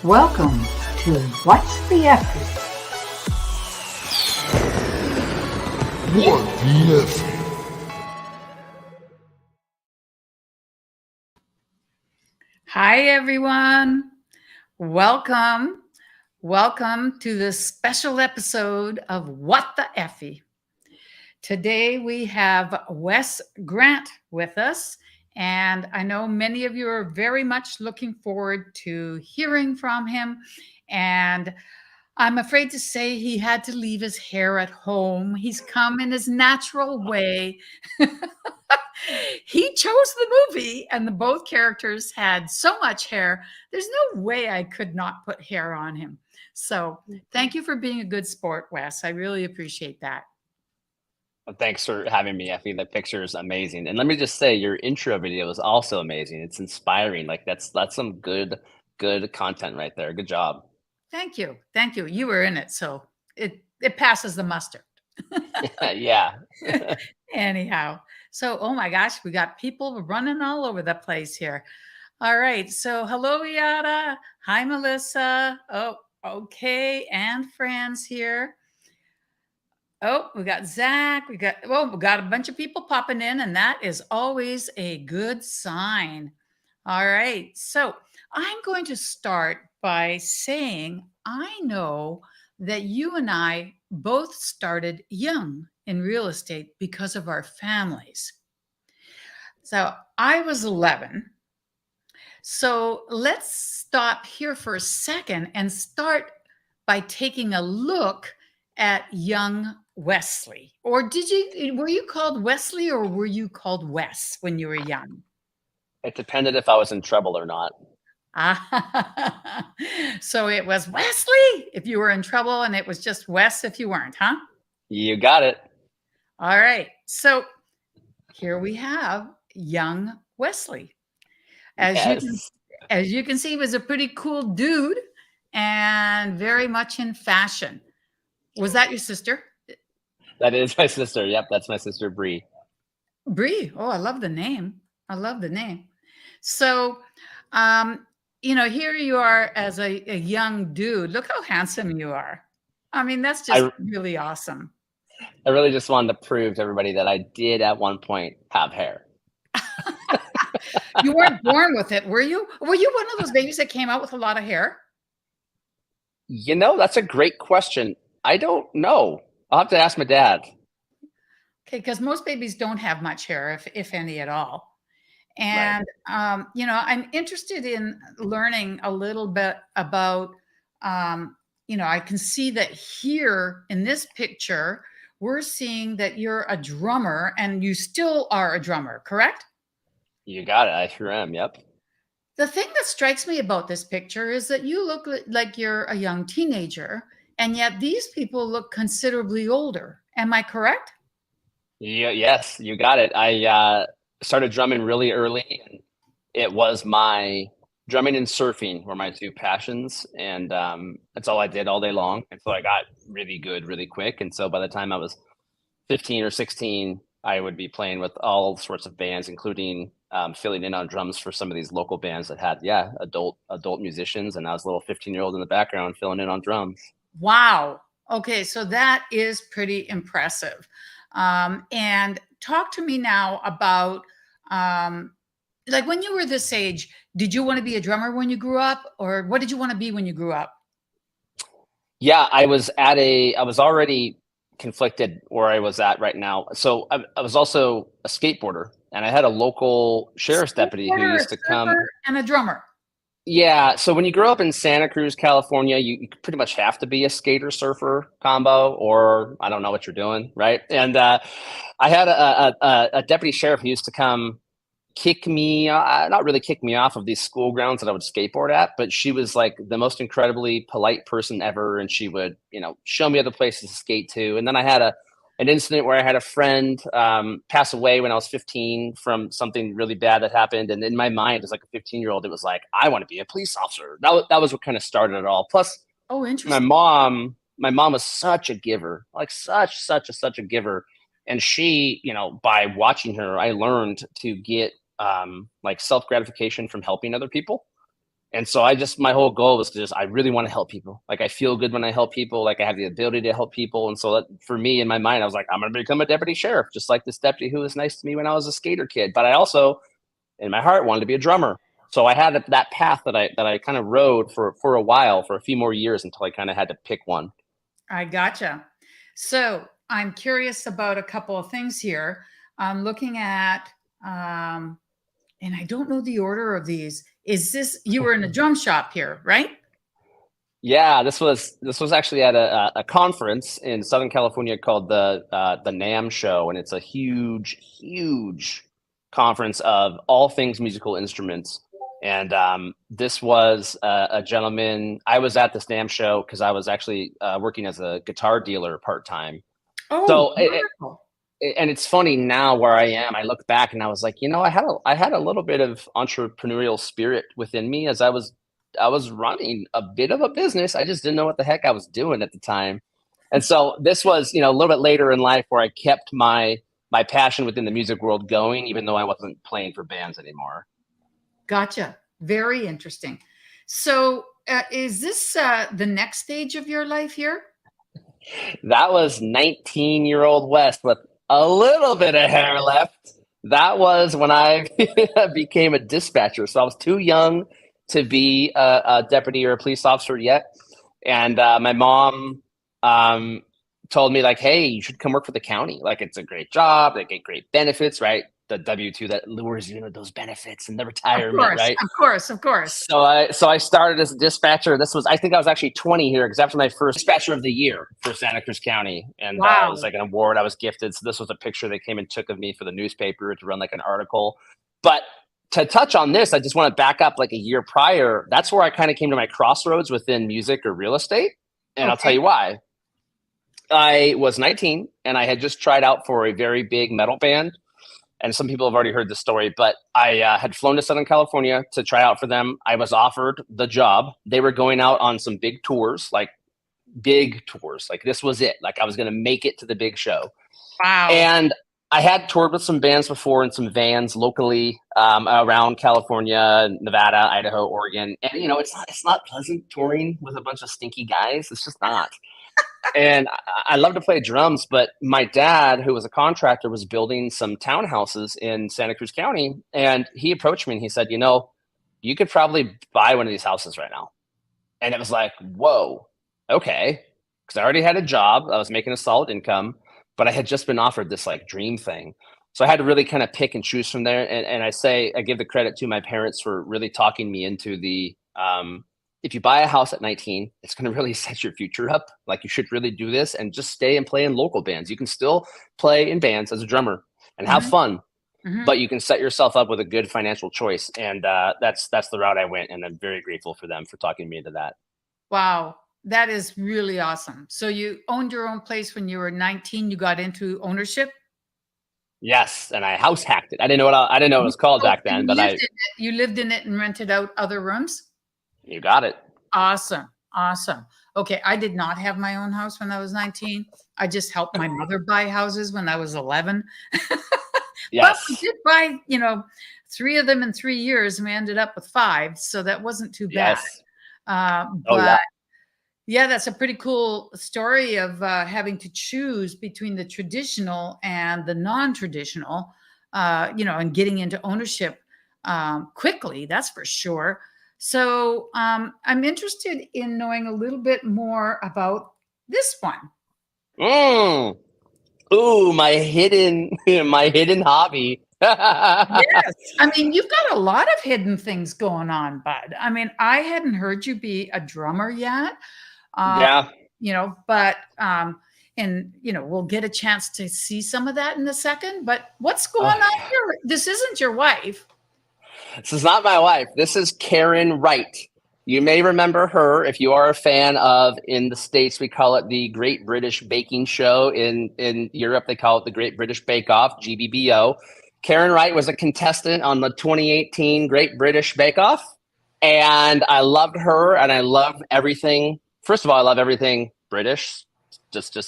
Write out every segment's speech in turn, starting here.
Welcome to What's the Effort? What the F? Hi, everyone. Welcome. Welcome to this special episode of What the Effie. Today we have Wes Grant with us, and I know many of you are very much looking forward to hearing from him. And I'm afraid to say he had to leave his hair at home. He's come in his natural way. He chose the movie, and the both characters had so much hair. There's no way I could not put hair on him. So thank you for being a good sport, Wes. I really appreciate that. Thanks for having me, Effie. The picture is amazing. And let me just say, your intro video is also amazing. It's inspiring. Like that's some good content right there. Good job. Thank you. Thank you. You were in it, so it passes the muster. Yeah. Anyhow, so oh my gosh, we got people running all over the place here. All right. So hello, Yada. Hi, Melissa. Oh, okay. And Fran's here. Oh, we got Zach. We got a bunch of people popping in, and that is always a good sign. All right. So I'm going to start by saying I know that you and I both started young in real estate because of our families. So I was 11. So let's stop here for a second and start by taking a look at young Wesley. Or were you called Wesley or were you called Wes when you were young? It depended if I was in trouble or not. So it was Wesley if you were in trouble, and it was just Wes if you weren't, huh? You got it. All right. So here we have young Wesley. As you can see, he was a pretty cool dude and very much in fashion. Was that your sister? That is my sister. Yep, that's my sister, Bree. Bree. Oh, I love the name. I love the name. So, here you are as a young dude. Look how handsome you are. I mean, that's just really awesome. I really just wanted to prove to everybody that I did at one point have hair. You weren't born with it, were you? Were you one of those babies that came out with a lot of hair? That's a great question. I don't know. I'll have to ask my dad. Okay, because most babies don't have much hair, if any at all. And, right. I'm interested in learning a little bit about, I can see that here in this picture, we're seeing that you're a drummer and you still are a drummer, correct? You got it. I sure am. Yep. The thing that strikes me about this picture is that you look like you're a young teenager, and yet these people look considerably older. Am I correct? Yeah, yes, you got it. I started drumming really early, and it was my drumming and surfing were my two passions, and that's all I did all day long. And so I got really good really quick. And so by the time I was 15 or 16, I would be playing with all sorts of bands, including filling in on drums for some of these local bands that had, adult musicians. And I was a little 15-year-old in the background filling in on drums. Wow. Okay, so that is pretty impressive. And talk to me now about, like when you were this age, did you want to be a drummer when you grew up, or what did you want to be when you grew up? Yeah, I was already conflicted where I was at right now. So I was also a skateboarder, and I had a local sheriff's deputy who used to come. And a drummer. Yeah. So when you grow up in Santa Cruz, California, you pretty much have to be a skater surfer combo, or I don't know what you're doing. Right. And I had a deputy sheriff who used to come kick me, not really kick me off of these school grounds that I would skateboard at, but she was like the most incredibly polite person ever. And she would, show me other places to skate to. And then I had an incident where I had a friend pass away when I was 15 from something really bad that happened. And in my mind, as like a 15-year-old, it was like, I want to be a police officer. That was what kind of started it all. Plus, interesting. My mom was such a giver, like such a giver. And she, by watching her, I learned to get like self-gratification from helping other people. And so my whole goal was I really want to help people. Like I feel good when I help people, like I have the ability to help people. And so that, for me, in my mind, I was like, I'm going to become a deputy sheriff, just like this deputy who was nice to me when I was a skater kid. But I also, in my heart, wanted to be a drummer. So I had that path that I kind of rode for a while, for a few more years, until I kind of had to pick one. I gotcha. So I'm curious about a couple of things here. I'm looking at, and I don't know the order of these. Is this, you were in a drum shop here, right? Yeah, this was actually at a conference in Southern California called the NAMM Show, and it's a huge conference of all things musical instruments. And this was a gentleman. I was at this NAMM Show because I was actually working as a guitar dealer part-time. Oh, So wonderful. and it's funny now where I am. I look back and I was like, I had a little bit of entrepreneurial spirit within me as I was running a bit of a business. I just didn't know what the heck I was doing at the time. And so this was, a little bit later in life where I kept my passion within the music world going, even though I wasn't playing for bands anymore. Gotcha. Very interesting. So is this the next stage of your life here? That was 19-year-old Wes with a little bit of hair left. That was when I became a dispatcher. So I was too young to be a deputy or a police officer yet. And my mom told me, like, hey, you should come work for the county. Like, it's a great job. They get great benefits, right? The W-2 that lures you into those benefits and the retirement, right? Of course. So I started as a dispatcher. I think I was actually 20 here, because after my first dispatcher of the year for Santa Cruz County. And Wow. it was like an award I was gifted. So this was a picture they came and took of me for the newspaper to run like an article. But to touch on this, I just want to back up like a year prior. That's where I kind of came to my crossroads within music or real estate. And I'll tell you why. I was 19 and I had just tried out for a very big metal band. And some people have already heard the story, but I had flown to Southern California to try out for them. I was offered the job. They were going out on some big tours, like big tours. Like this was it. Like I was going to make it to the big show. Wow. And I had toured with some bands before in some vans locally around California, Nevada, Idaho, Oregon. And, it's not pleasant touring with a bunch of stinky guys. It's just not. And I love to play drums, but my dad, who was a contractor, was building some townhouses in Santa Cruz County. And he approached me and he said, you could probably buy one of these houses right now. And it was like, whoa, okay. Because I already had a job. I was making a solid income, but I had just been offered this like dream thing. So I had to really kind of pick and choose from there. And I give the credit to my parents for really talking me into the, if you buy a house at 19, it's going to really set your future up. Like you should really do this and just stay and play in local bands. You can still play in bands as a drummer and have fun, but you can set yourself up with a good financial choice. And that's the route I went. And I'm very grateful for them for talking me into that. Wow. That is really awesome. So you owned your own place when you were 19. You got into ownership? Yes, and I house hacked it. I didn't know what it was called back then, but you lived in it and rented out other rooms? You got it. Awesome. Okay, I did not have my own house when I was 19. I just helped my mother buy houses when I was 11. Yes. But we did buy, 3 of them in 3 years, and we ended up with 5, so that wasn't too bad. Yes. Yeah, that's a pretty cool story of having to choose between the traditional and the non-traditional, and getting into ownership quickly, that's for sure. So I'm interested in knowing a little bit more about this one. Ooh, my hidden hobby. Yes. I mean, you've got a lot of hidden things going on, bud. I mean, I hadn't heard you be a drummer yet. Yeah. But we'll get a chance to see some of that in a second. But what's going on here? This isn't your wife. This is not my wife. This is Karen Wright. You may remember her if you are a fan of, in the States, we call it the Great British Baking Show. In Europe, they call it the Great British Bake Off, GBBO. Karen Wright was a contestant on the 2018 Great British Bake Off. And I loved her, and I love everything. First of all, I love everything British.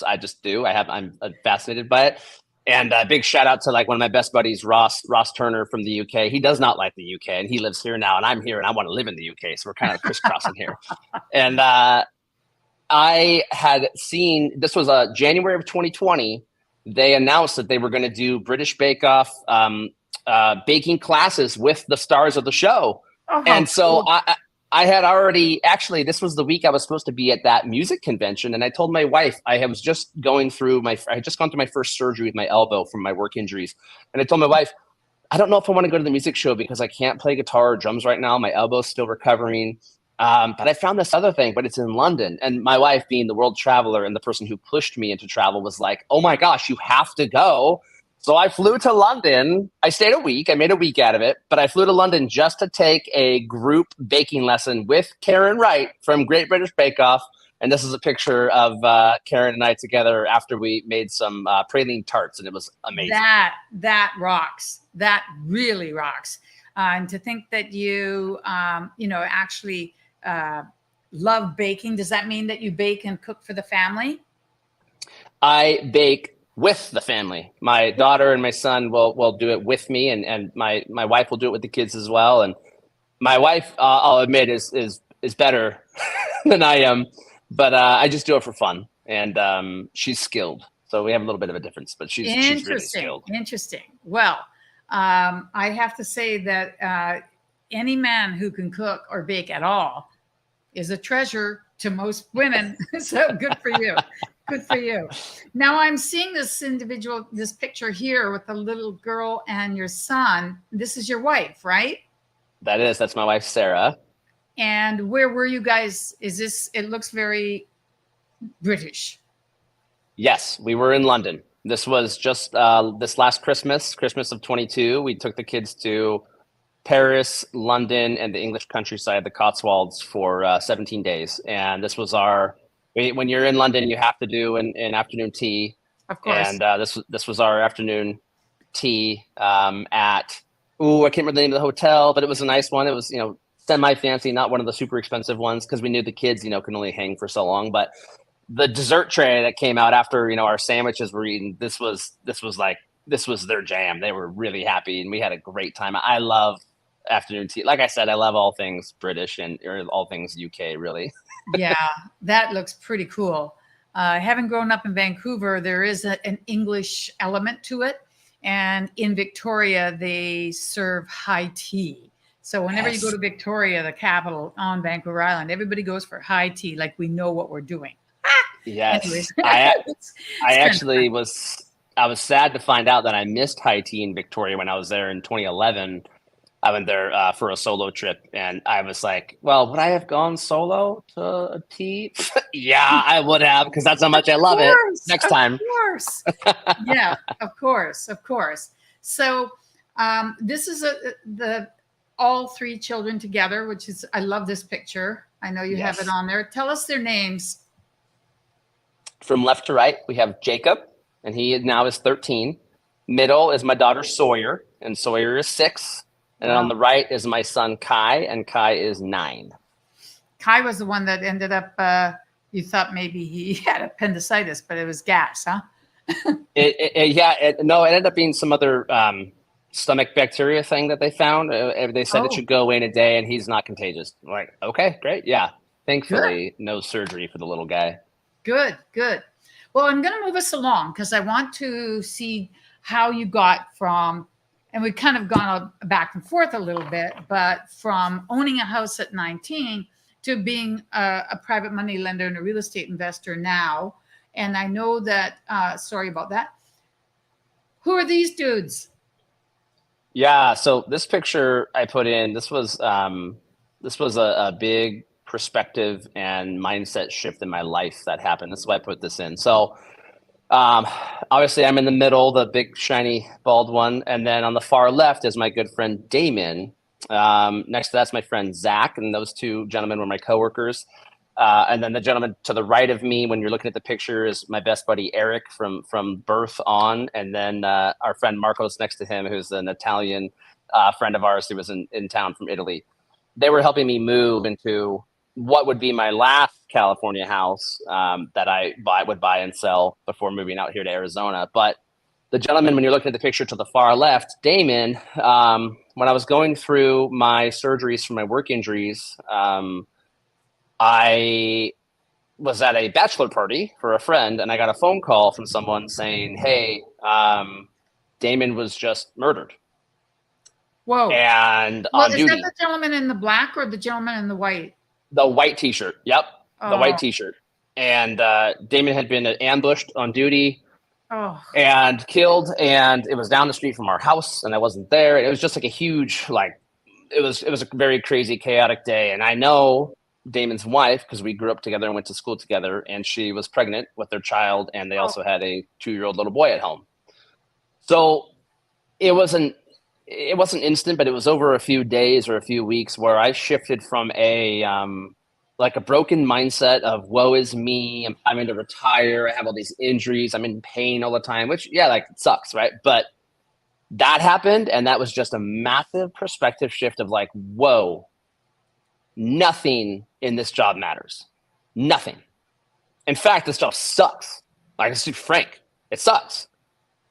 I just do. I'm fascinated by it. And big shout out to like one of my best buddies, Ross Turner from the UK. He does not like the UK, and he lives here now, and I'm here, and I want to live in the UK. So we're kind of crisscrossing here. And I had seen, this was January of 2020. They announced that they were going to do British Bake Off baking classes with the stars of the show. Oh, And so cool. I had already, actually, this was the week I was supposed to be at that music convention. And I told my wife, I had just gone through my first surgery with my elbow from my work injuries. And I told my wife, I don't know if I want to go to the music show because I can't play guitar or drums right now. My elbow's still recovering. But I found this other thing, but it's in London. And my wife, being the world traveler and the person who pushed me into travel, was like, oh my gosh, you have to go. So I flew to London. I stayed a week. I made a week out of it. But I flew to London just to take a group baking lesson with Karen Wright from Great British Bake Off. And this is a picture of Karen and I together after we made some praline tarts, and it was amazing. That rocks. That really rocks. And to think that you, actually love baking. Does that mean that you bake and cook for the family? I bake with the family. My daughter and my son will do it with me, and my wife will do it with the kids as well. And my wife, I'll admit, is better than I am, but I just do it for fun. And she's skilled, so we have a little bit of a difference. But she's really skilled. Interesting. Well, I have to say that any man who can cook or bake at all is a treasure to most women. So good for you. Good for you. Now I'm seeing this picture here with the little girl and your son. This is your wife, right? That's my wife, Sarah. And where were you guys? It looks very British. Yes, we were in London. This was just this last Christmas of 22. We took the kids to Paris, London, and the English countryside, the Cotswolds, for 17 days. And this was when you're in London, you have to do an afternoon tea. Of course. And this was our afternoon tea I can't remember the name of the hotel, but it was a nice one. It was, semi-fancy, not one of the super expensive ones, because we knew the kids, can only hang for so long. But the dessert tray that came out after, our sandwiches were eaten, this was their jam. They were really happy, and we had a great time. I love afternoon tea. Like I said, I love all things British or all things UK, really. Yeah, that looks pretty cool. Having grown up in Vancouver, there is an English element to it. And in Victoria, they serve high tea. So whenever you go to Victoria, the capital on Vancouver Island, everybody goes for high tea, like we know what we're doing. Yes. Anyways. I was sad to find out that I missed high tea in Victoria when I was there in 2011. I went there for a solo trip, and I was like, well, would I have gone solo to a tea? Yeah, I would have, because that's how much I love it. Next time. Of course. Yeah, of course. So this is the all three children together, which is, I love this picture. I know you have it on there. Tell us their names. From left to right, we have Jacob, and he now is 13. Middle is my daughter Sawyer, and Sawyer is 6. And on the right is my son, Kai, and Kai is 9. Kai was the one that ended up, you thought maybe he had appendicitis, but it was gas, huh? It ended up being some other stomach bacteria thing that they found. They said it should go away in a day, and he's not contagious. I'm like, okay, great. Yeah. Thankfully, no surgery for the little guy. Good. Well, I'm going to move us along because I want to see how you got from, and we've kind of gone back and forth a little bit, but from owning a house at 19 to being a private money lender and a real estate investor now. And I know that, sorry about that. Who are these dudes? Yeah. So this picture I put in, this was a big perspective and mindset shift in my life that happened. That's why I put this in. So obviously I'm in the middle, the big shiny bald one. And then on the far left is my good friend Damon. Next to that's my friend Zach. And those two gentlemen were my coworkers. And then the gentleman to the right of me, when you're looking at the picture, is my best buddy Eric from birth on. And then our friend Marcos next to him, who's an Italian friend of ours who was in town from Italy. They were helping me move into what would be my last California house that I would buy and sell before moving out here to Arizona. But The gentleman, when you're looking at the picture to the far left, Damon, when I was going through my surgeries for my work injuries, I was at a bachelor party for a friend, and I got a phone call from someone saying, "Hey, Damon was just murdered." Whoa. And Well, on is that duty. the gentleman in the black or the gentleman in the white? The white T-shirt. Yep, the Oh, white T-shirt. And Damon had been ambushed on duty oh, and killed, and it was down the street from our house, and I wasn't there. And it was just like a huge, like, it was a very crazy, chaotic day. And I know Damon's wife because we grew up together and went to school together, and she was pregnant with their child, and they oh, also had a 2-year-old little boy at home. So it wasn't instant, but it was over a few days or a few weeks where I shifted from a like a broken mindset of woe is me, I'm having to retire, I have all these injuries, I'm in pain all the time, which like it sucks, right? But that happened, and that was just a massive perspective shift of like, whoa, nothing in this job matters. Nothing. In fact, this job sucks. Like, let's be frank, it sucks.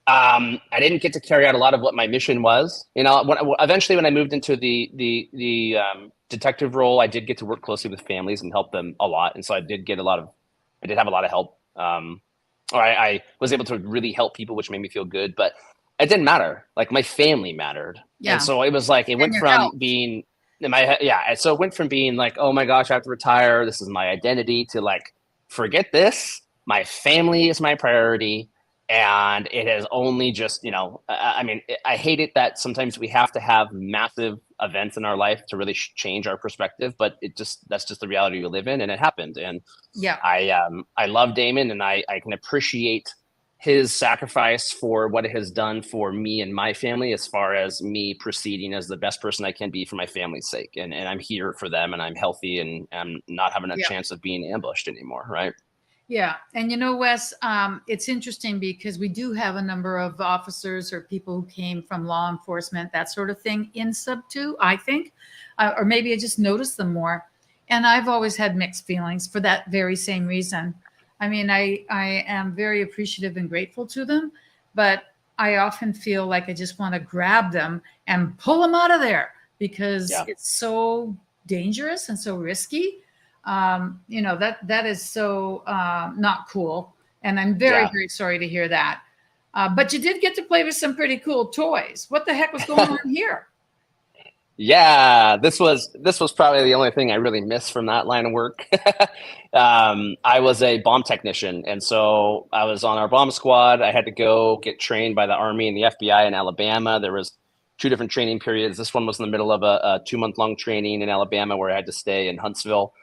I didn't get to carry out a lot of what my mission was. Eventually when I moved into the detective role, I did get to work closely with families and help them a lot. And so I did have a lot of help. Or I was able to really help people, which made me feel good, but it didn't matter. Like, my family mattered. yeah. And so it was like, it went your from health. being in my head. Yeah. And so it went from being like, oh my gosh, I have to retire, this is my identity, to like, forget this. My family is my priority. And it has only just, I mean, I hate it that sometimes we have to have massive events in our life to really change our perspective, but that's just the reality we live in, and it happened. And Yeah. I love Damon, and I can appreciate his sacrifice for what it has done for me and my family, as far as me proceeding as the best person I can be for my family's sake. And I'm here for them, and I'm healthy, and I'm not having a chance of being ambushed anymore. Right. Yeah. And Wes, it's interesting because we do have a number of officers or people who came from law enforcement, that sort of thing, in Sub 2, I think. Or maybe I just noticed them more. And I've always had mixed feelings for that very same reason. I mean, I am very appreciative and grateful to them, but I often feel like I just want to grab them and pull them out of there because it's so dangerous and so risky. That is so not cool. And I'm very, very sorry to hear that. But you did get to play with some pretty cool toys. What the heck was going on here? Yeah, this was probably the only thing I really missed from that line of work. I was a bomb technician, and so I was on our bomb squad. I had to go get trained by the Army and the FBI in Alabama. There was 2 different training periods. This one was in the middle of a 2-month-long training in Alabama, where I had to stay in Huntsville.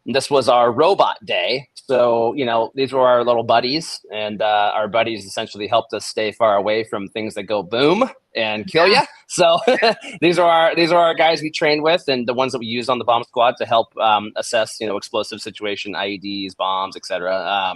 And this was our robot day. So, these were our little buddies, and our buddies essentially helped us stay far away from things that go boom and kill you. So these are our guys we trained with, and the ones that we used on the bomb squad to help assess, explosive situation, IEDs, bombs, etc.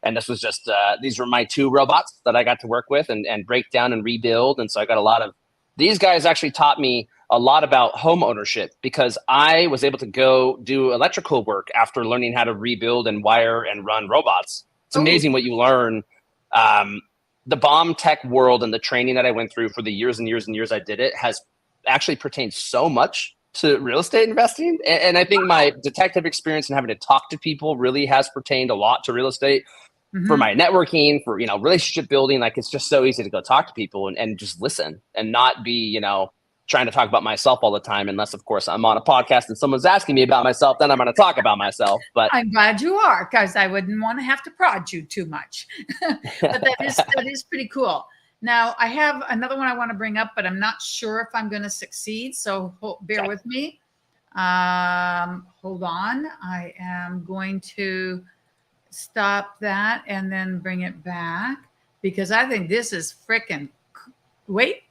And this was just, these were my 2 robots that I got to work with and break down and rebuild. And so I got a lot of, these guys actually taught me a lot about home ownership, because I was able to go do electrical work after learning how to rebuild and wire and run robots. It's amazing what you learn. The bomb tech world and the training that I went through for the years and years and years I did it has actually pertained so much to real estate investing. And I think my detective experience and having to talk to people really has pertained a lot to real estate. For my networking, for, relationship building. Like, it's just so easy to go talk to people and just listen and not be, trying to talk about myself all the time, unless of course I'm on a podcast and someone's asking me about myself, then I'm going to talk about myself. But I'm glad you are, because I wouldn't want to have to prod you too much. But that is pretty cool. Now I have another one I want to bring up, but I'm not sure if I'm going to succeed. So bear with me. Hold on. I am going to stop that and then bring it back, because I think this is freaking. Wait.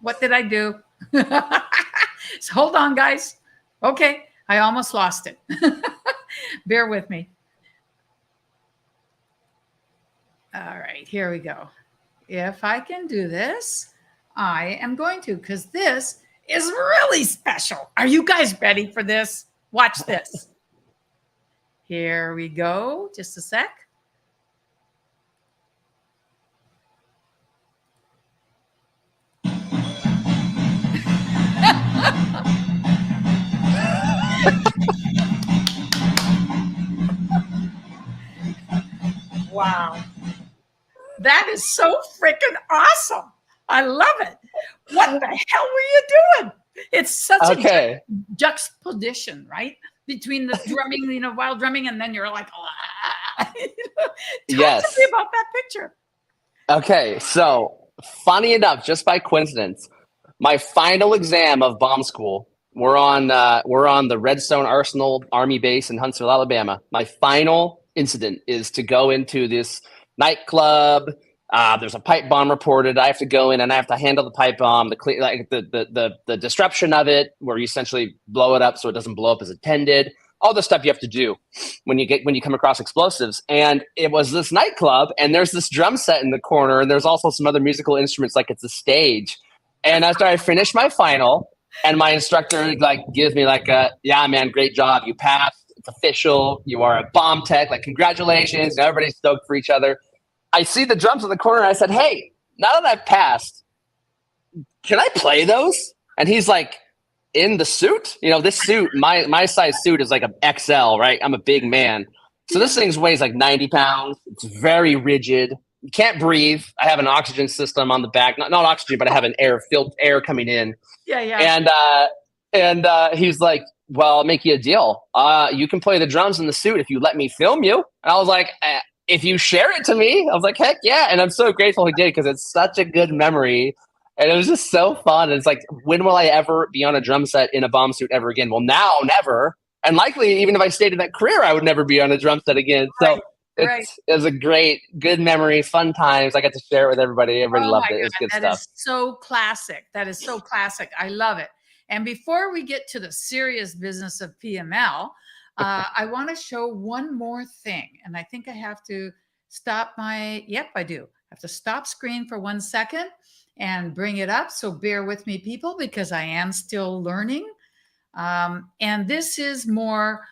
What did I do? So hold on, guys. Okay. I almost lost it. Bear with me. All right, here we go. If I can do this, I am going to, because this is really special. Are you guys ready for this? Watch this. Here we go. Just a sec. That is so freaking awesome. I love it. What the hell were you doing? It's such Okay. a juxtaposition, right? Between the drumming, while drumming, and then you're like, Talk to me Yes. about that picture. Okay. So funny enough, just by coincidence, my final exam of bomb school, we're on the Redstone Arsenal Army base in Huntsville, Alabama. My final incident is to go into this nightclub. There's a pipe bomb reported. I have to go in and I have to handle the pipe bomb, the disruption of it, where you essentially blow it up so it doesn't blow up as intended. All the stuff you have to do when you come across explosives. And it was this nightclub, and there's this drum set in the corner, and there's also some other musical instruments, like it's a stage. And after I finished my final, and my instructor gives me yeah, man, great job, you passed, it's official, you are a bomb tech, congratulations. And everybody's stoked for each other. I see the drums in the corner, and I said, hey, now that I've passed, can I play those? And he's like, in the suit? This suit, my size suit is like an XL, right? I'm a big man. So this thing weighs like 90 pounds. It's very rigid. You can't breathe. I have an oxygen system on the back. Not oxygen, but I have an air coming in. Yeah. And he's like, well, I'll make you a deal. You can play the drums in the suit if you let me film you. And I was like, if you share it to me. I was like, heck yeah. And I'm so grateful he did, because it's such a good memory. And it was just so fun. And it's like, when will I ever be on a drum set in a bomb suit ever again? Well, now, never. And likely, even if I stayed in that career, I would never be on a drum set again. So it was a good memory, fun times. I got to share it with everybody. Everybody loved it. It was good stuff. That is so classic. That is so classic. I love it. And before we get to the serious business of PML, I want to show one more thing. And I think I have to stop yep, I do. I have to stop screen for 1 second and bring it up. So bear with me, people, because I am still learning. And this is more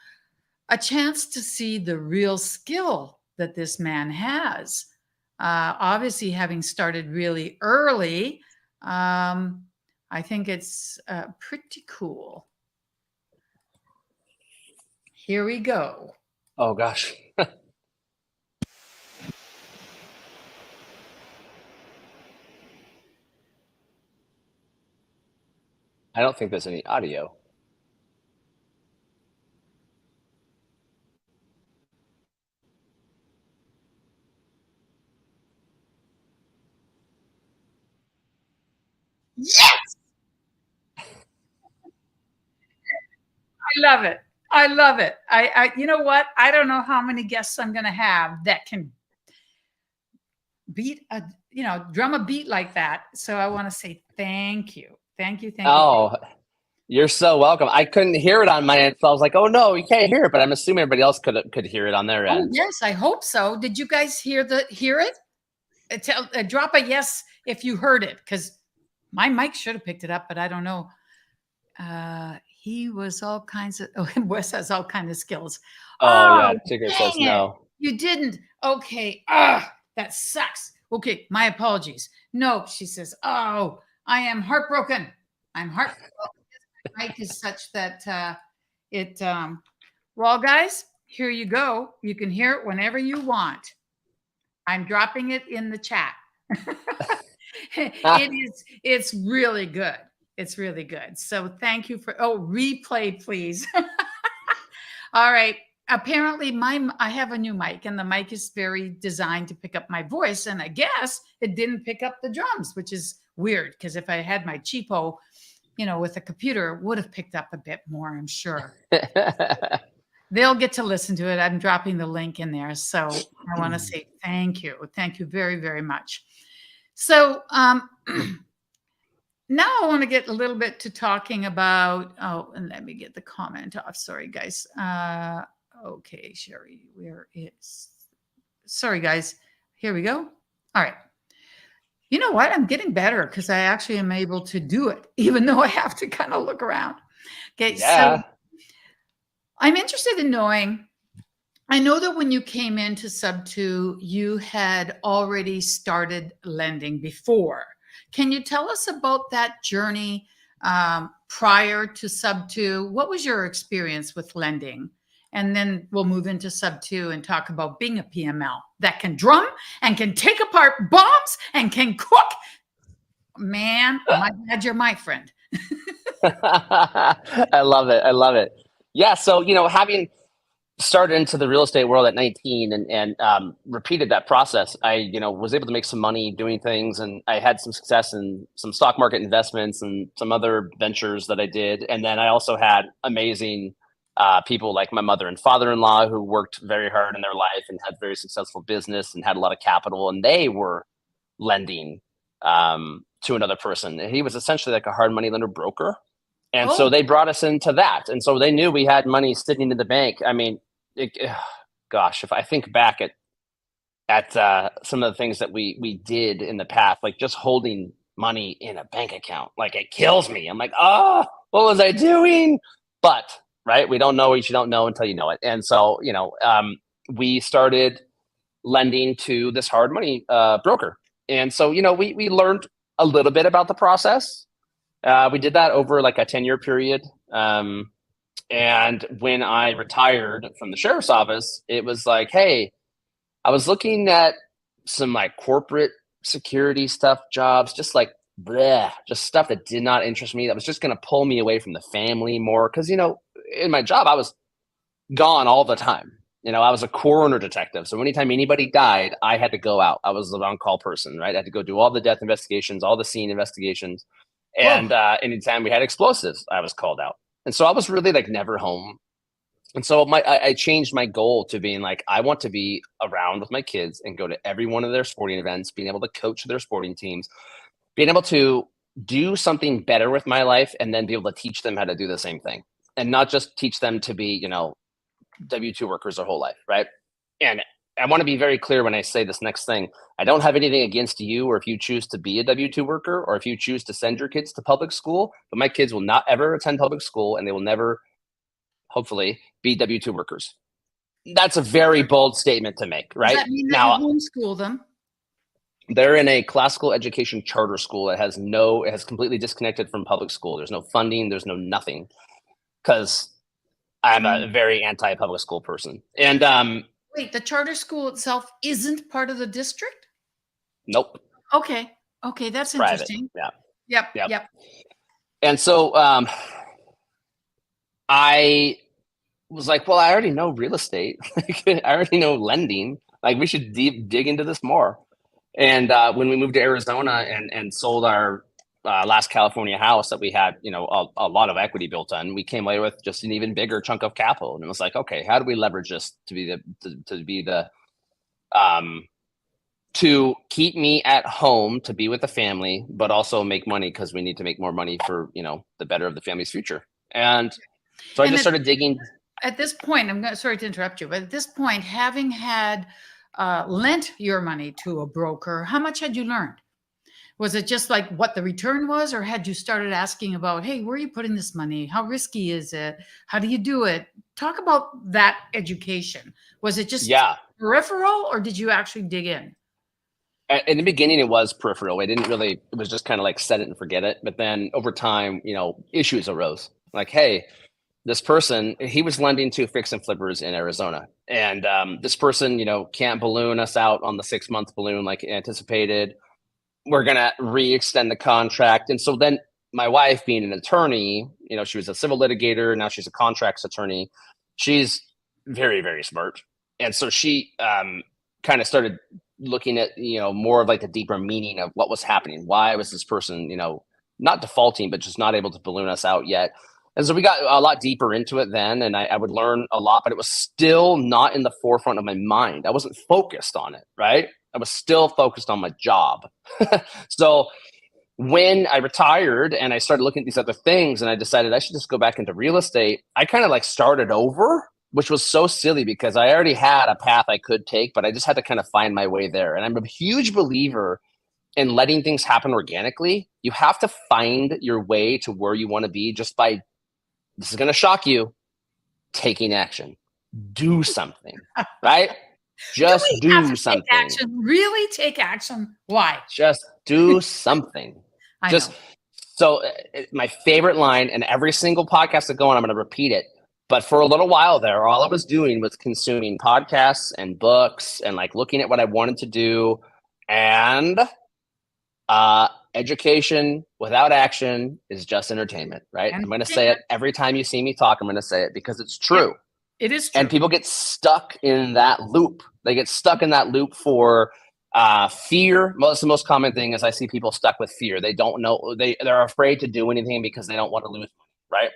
a chance to see the real skill that this man has. Obviously, having started really early, I think it's pretty cool. Here we go. Oh, gosh. I don't think there's any audio. Yes! I love it. I love it. You know what? I don't know how many guests I'm going to have that can drum a beat like that. So I want to say thank you. Thank you. Oh, you're so welcome. I couldn't hear it on my end, so I was like, oh no, you can't hear it, but I'm assuming everybody else could hear it on their end. Yes, I hope so. Did you guys hear it? Drop a yes if you heard it, because my mic should have picked it up, but I don't know. He was all kinds of, Wes has all kinds of skills. Oh yeah, Tigger says no. You didn't. Okay. That sucks. Okay, my apologies. No, she says, oh, I am heartbroken. I'm heartbroken. My mic is such that well, guys, here you go. You can hear it whenever you want. I'm dropping it in the chat. It's really good. It's really good. So thank you for, replay, please. All right. Apparently I have a new mic, and the mic is very designed to pick up my voice. And I guess it didn't pick up the drums, which is weird, because if I had my cheapo, with a computer, it would have picked up a bit more, I'm sure. They'll get to listen to it. I'm dropping the link in there. So I want to say thank you. Thank you very, very much. So now I want to get a little bit to talking about, and let me get the comment off. Sorry, guys. Okay, Sherry, where is, sorry, guys. Here we go. All right. You know what? I'm getting better, because I actually am able to do it, even though I have to kind of look around. Okay, yeah. So I'm interested in knowing, I know that when you came into Sub 2, you had already started lending before. Can you tell us about that journey prior to Sub 2? What was your experience with lending? And then we'll move into sub 2 and talk about being a PML that can drum and can take apart bombs and can cook. Man, my God, you're my friend. I love it. I love it. Yeah. So, having started into the real estate world at 19 and repeated that process, I, was able to make some money doing things, and I had some success in some stock market investments and some other ventures that I did. And then I also had amazing people like my mother and father-in-law who worked very hard in their life and had very successful business and had a lot of capital, and they were lending to another person. He was essentially like a hard money lender broker. And so they brought us into that. And so they knew we had money sitting in the bank. I mean, gosh, if I think back at some of the things that we did in the past, like just holding money in a bank account, like it kills me. I'm like, what was I doing? But right, we don't know what you don't know until you know it. And so, we started lending to this hard money broker. And so, we learned a little bit about the process. We did that over like a 10-year period. And when I retired from the sheriff's office, it was like, hey, I was looking at some like corporate security stuff jobs, just like just stuff that did not interest me. That was just going to pull me away from the family more. Cause in my job, I was gone all the time. I was a coroner detective. So anytime anybody died, I had to go out. I was the on-call person, right? I had to go do all the death investigations, all the scene investigations. And anytime we had explosives, I was called out. And so I was really like never home. And so I changed my goal to being like, I want to be around with my kids and go to every one of their sporting events, being able to coach their sporting teams, being able to do something better with my life, and then be able to teach them how to do the same thing, and not just teach them to be, W-2 workers their whole life, right? And I want to be very clear when I say this next thing. I don't have anything against you, or if you choose to be a W-2 worker, or if you choose to send your kids to public school, but my kids will not ever attend public school, and they will never, hopefully, be W-2 workers. That's a very bold statement to make, right? Does that mean that you homeschool them? They're in a classical education charter school that has completely disconnected from public school. There's no funding, there's no nothing, because I'm a very anti-public school person. And wait, the charter school itself isn't part of the district? Nope. Okay, that's Private. interesting. Yeah. Yep. And so I was like, well, I already know real estate. I already know lending. Like, we should dig into this more. And when we moved to Arizona and sold our last California house that we had, a lot of equity built on, we came away with just an even bigger chunk of capital. And it was like, okay, how do we leverage this to keep me at home, to be with the family, but also make money, because we need to make more money for, the better of the family's future. And so I just started digging. At this point, sorry to interrupt you, but at this point, having had lent your money to a broker, how much had you learned? Was it just like what the return was, or had you started asking about, hey, where are you putting this money? How risky is it? How do you do it? Talk about that education. Was it just peripheral, or did you actually dig in? In the beginning, it was peripheral. It was just kind of like set it and forget it. But then over time, issues arose. Like, hey, this person, he was lending to fix and flippers in Arizona. And this person, can't balloon us out on the 6-month balloon like anticipated. We're going to re-extend the contract. And so then my wife, being an attorney, she was a civil litigator. Now she's a contracts attorney. She's very, very smart. And so she kind of started looking at, more of like the deeper meaning of what was happening. Why was this person, not defaulting, but just not able to balloon us out yet? And so we got a lot deeper into it then, and I would learn a lot, but it was still not in the forefront of my mind. I wasn't focused on it, right? I was still focused on my job. So when I retired and I started looking at these other things and I decided I should just go back into real estate, I kind of like started over, which was so silly because I already had a path I could take, but I just had to kind of find my way there. And I'm a huge believer in letting things happen organically. You have to find your way to where you want to be just by, this is going to shock you, taking action. Do something, right? Just do something. Take action. Really take action. Why? Just do something. So my favorite line, and every single podcast I go on, I'm going to repeat it. But for a little while there, all I was doing was consuming podcasts and books and like looking at what I wanted to do. And education without action is just entertainment, right? I'm going to say it every time you see me talk. I'm going to say it because it's true. It is true. And people get stuck in that loop. They get stuck in that loop for fear. The most common thing is I see people stuck with fear. They don't know. They're afraid to do anything because they don't want to lose money, right?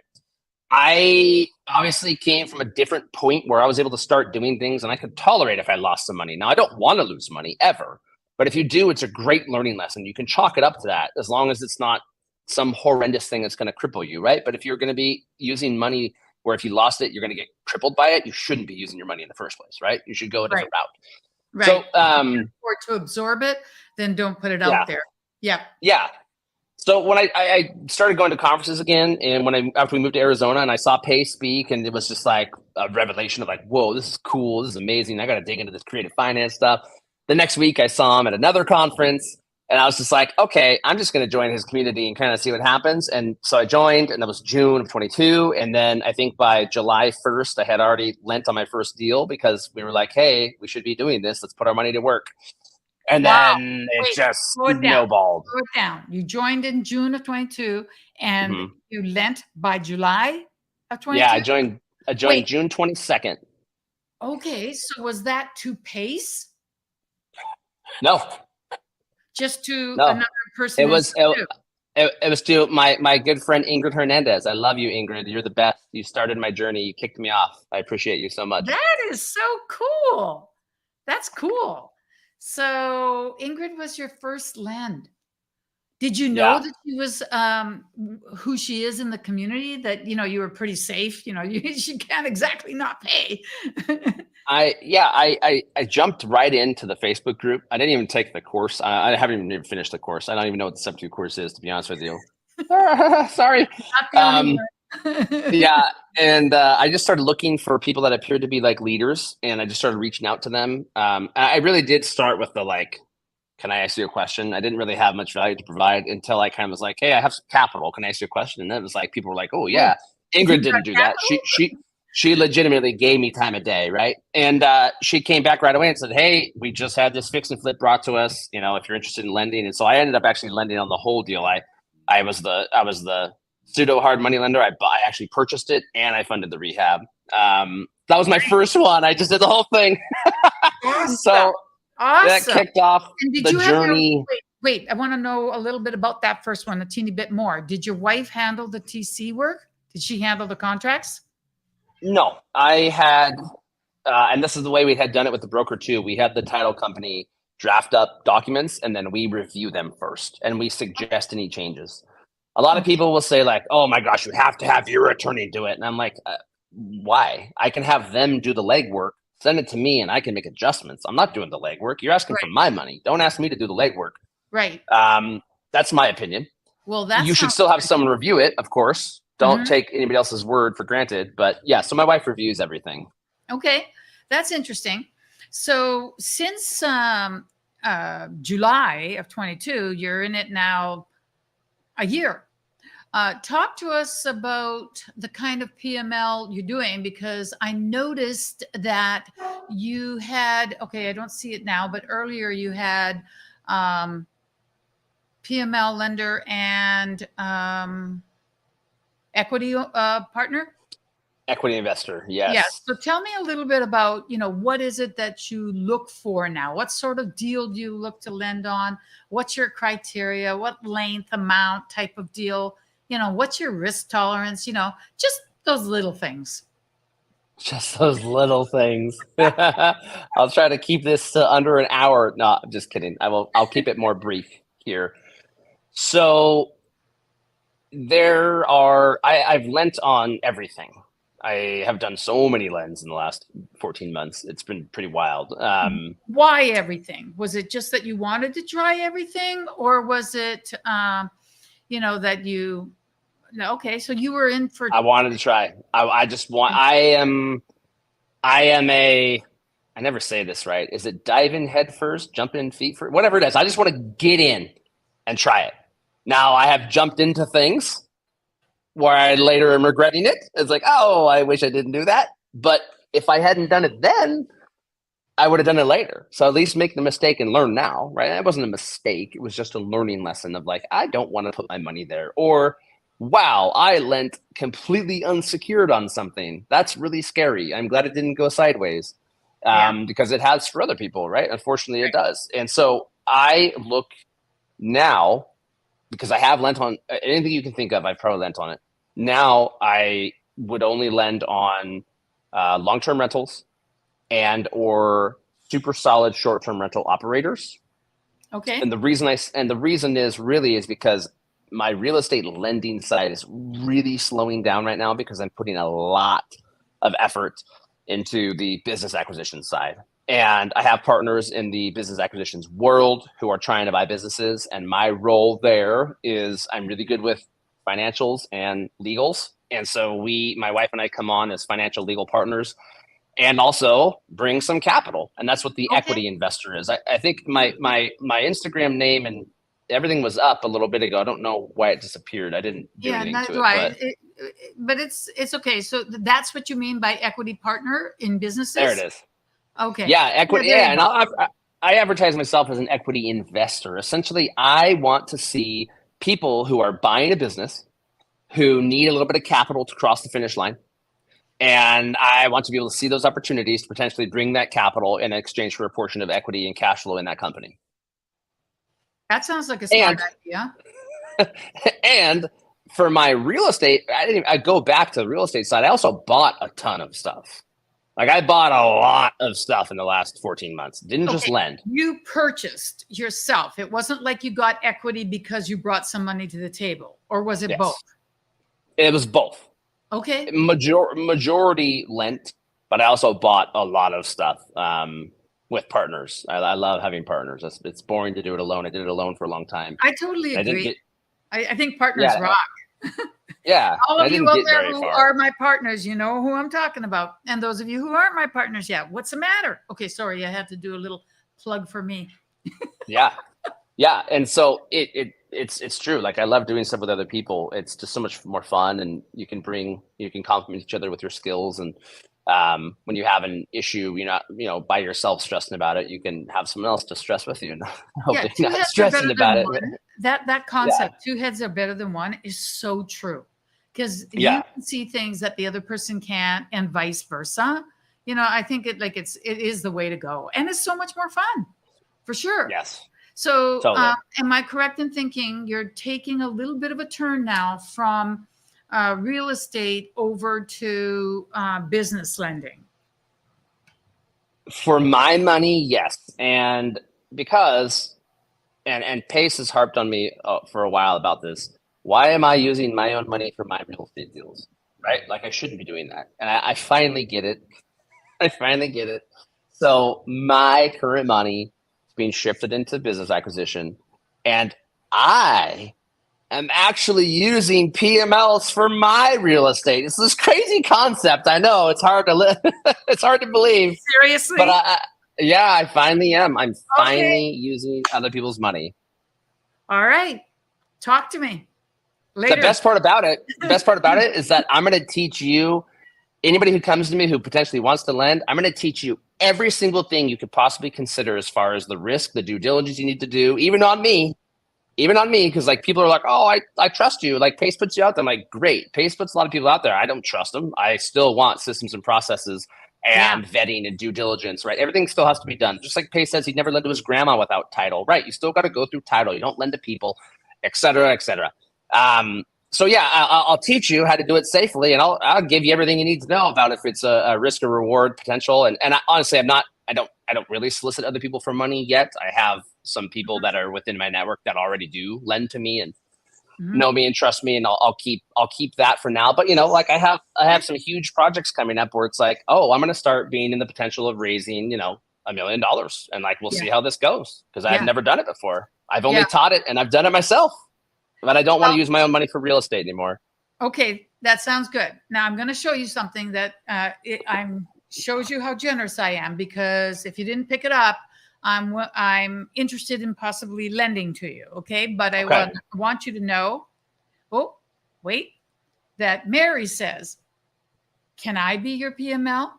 I obviously came from a different point where I was able to start doing things and I could tolerate if I lost some money. Now, I don't want to lose money ever. But if you do, it's a great learning lesson. You can chalk it up to that as long as it's not some horrendous thing that's going to cripple you, right? But if you're going to be using money where if you lost it, you're going to get crippled by it, you shouldn't be using your money in the first place, right? You should go a different route. Right. So, or to absorb it, then don't put it out there. Yeah. Yeah. So when I started going to conferences again, and after we moved to Arizona and I saw Pay speak, and it was just like a revelation of like, whoa, this is cool. This is amazing. I got to dig into this creative finance stuff. The next week I saw him at another conference and I was just like, okay, I'm just going to join his community and kind of see what happens. And so I joined, and that was June of 22. And then I think by July 1st, I had already lent on my first deal because we were like, hey, we should be doing this. Let's put our money to work. And then it just snowballed. Slow it down. You joined in June of 22 and you lent by July of 22? Yeah, I joined June 22nd. Okay, so was that to Pace? No. Just to another person? It was to my good friend Ingrid Hernandez. I love you, Ingrid. You're the best. You started my journey. You kicked me off. I appreciate you so much. That is so cool. That's cool. So Ingrid was your first lend. Did you know that she was who she is in the community? That you were pretty safe. She can't exactly not pay. I jumped right into the Facebook group. I didn't even take the course. I haven't even finished the course. I don't even know what the substitute course is, to be honest with you. Sorry. Yeah, and I just started looking for people that appeared to be like leaders, and I just started reaching out to them. I really did start with the like, can I ask you a question? I didn't really have much value to provide until I kind of was like, hey, I have some capital. Can I ask you a question? And then it was like, people were like, oh yeah, Ingrid didn't do that. She legitimately gave me time of day, right? And she came back right away and said, hey, we just had this fix and flip brought to us, if you're interested in lending. And so I ended up actually lending on the whole deal. I was the pseudo hard money lender. I actually purchased it and I funded the rehab. That was my first one. I just did the whole thing. Awesome. So that kicked off the journey. Wait, I want to know a little bit about that first one, a teeny bit more. Did your wife handle the TC work? Did she handle the contracts? No, I had, and this is the way we had done it with the broker too. We had the title company draft up documents and then we review them first and we suggest any changes. A lot of people will say like, oh my gosh, you have to have your attorney do it. And I'm like, why? I can have them do the legwork, send it to me and I can make adjustments. I'm not doing the legwork. You're asking for my money. Don't ask me to do the legwork. Right. That's my opinion. Well, you should still have someone review it, of course. Don't take anybody else's word for granted. But yeah, so my wife reviews everything. Okay, that's interesting. So since July of 22, you're in it now a year. Talk to us about the kind of PML you're doing, because I noticed that you had, okay, I don't see it now, but earlier you had PML lender and equity partner? Equity investor, yes. Yes. So tell me a little bit about, what is it that you look for now? What sort of deal do you look to lend on? What's your criteria? What length, amount, type of deal? What's your risk tolerance? Just those little things. Just those little things. I'll try to keep this to under an hour. No, I'm just kidding. I'll keep it more brief here. So I've lent on everything. I have done so many lends in the last 14 months. It's been pretty wild. Why everything? Was it just that you wanted to try everything, or was it, that you? Okay, so you were in for. I wanted to try. I never say this right. Is it dive in head first, jump in feet first? Whatever it is. I just want to get in and try it. Now I have jumped into things where I later am regretting it. It's like, oh, I wish I didn't do that. But if I hadn't done it then, I would have done it later. So at least make the mistake and learn now, right? It wasn't a mistake. It was just a learning lesson of like, I don't want to put my money there. Or, wow, I lent completely unsecured on something. That's really scary. I'm glad it didn't go sideways because it has for other people, right? Unfortunately, it does. And so I look now, because I have lent on anything you can think of, I've probably lent on it. Now I would only lend on long-term rentals and or super solid short-term rental operators. Okay. And the reason is because my real estate lending side is really slowing down right now because I'm putting a lot of effort into the business acquisition side. And I have partners in the business acquisitions world who are trying to buy businesses. And my role there is I'm really good with financials and legals. And so my wife and I come on as financial legal partners and also bring some capital. And that's what the equity investor is. I think my Instagram name and everything was up a little bit ago. I don't know why it disappeared. I didn't do anything to it. But it's okay. So that's what you mean by equity partner in businesses? There it is. Okay. Yeah, equity. Yeah, and I advertise myself as an equity investor. Essentially, I want to see people who are buying a business who need a little bit of capital to cross the finish line. And I want to be able to see those opportunities to potentially bring that capital in exchange for a portion of equity and cash flow in that company. That sounds like a smart idea. And for my real estate, I go back to the real estate side. I also bought a ton of stuff. Like I bought a lot of stuff in the last 14 months. Didn't just lend. You purchased yourself. It wasn't like you got equity because you brought some money to the table, or was it both? It was both. Okay. Majority lent, but I also bought a lot of stuff with partners. I love having partners. It's boring to do it alone. I did it alone for a long time. I totally agree. I think partners rock. Yeah. All of you out there who are my partners, you know who I'm talking about. And those of you who aren't my partners yet, what's the matter? Okay, sorry, I had to do a little plug for me. Yeah. And so it's true. Like I love doing stuff with other people. It's just so much more fun, and you can complement each other with your skills. And when you have an issue, you're not, by yourself stressing about it, you can have someone else to stress with you. And hopefully not stressing about it. That concept, two heads are better than one, is so true. Because you can see things that the other person can't, and vice versa. I think it is the way to go, and it's so much more fun, for sure. Yes. So, totally. Am I correct in thinking you're taking a little bit of a turn now from real estate over to business lending? For my money, yes. And because, and Pace has harped on me for a while about this, why am I using my own money for my real estate deals, right? Like I shouldn't be doing that. And I finally get it. So my current money being shifted into business acquisition, and I am actually using PMLs for my real estate. It's this crazy concept. I know it's hard to it's hard to believe. Seriously? But I finally am. I'm finally using other people's money. All right. Talk to me later. The best part about it is that I'm going to teach you, anybody who comes to me who potentially wants to lend, I'm going to teach you every single thing you could possibly consider as far as the risk, the due diligence you need to do, even on me, because like people are like, oh, I trust you. Like Pace puts you out there. I'm like, great. Pace puts a lot of people out there. I don't trust them. I still want systems and processes and vetting and due diligence, right? Everything still has to be done. Just like Pace says, he'd never lend to his grandma without title, right? You still got to go through title. You don't lend to people, et cetera, et cetera. So yeah, I'll teach you how to do it safely, and I'll give you everything you need to know about if it's a risk or reward potential. And honestly, I don't really solicit other people for money yet. I have some people that are within my network that already do lend to me and know me and trust me, and I'll keep that for now. But like I have some huge projects coming up where it's like, oh, I'm going to start being in the potential of raising $1 million, and like we'll see how this goes, because I've never done it before. I've only taught it, and I've done it myself. But I don't want to use my own money for real estate anymore. Okay, that sounds good. Now I'm going to show you something that shows you how generous I am, because if you didn't pick it up, I'm interested in possibly lending to you. Okay, but I want you to know. Oh, wait, that Mary says, "Can I be your PML?"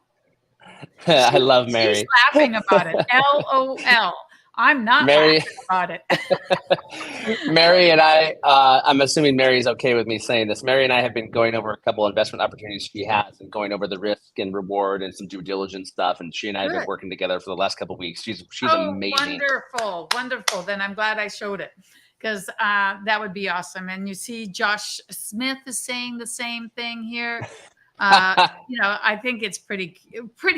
I love She's Mary. laughing about it. LOL. I'm not Mary, laughing about it. Mary and I, I'm assuming Mary's okay with me saying this. Mary and I have been going over a couple investment opportunities she has and going over the risk and reward and some due diligence stuff. And she and I have been Good. working together for the last couple of weeks. She's Oh, amazing. wonderful. Wonderful. Then I'm glad I showed it because that would be awesome. And you see, Josh Smith is saying the same thing here. I think it's pretty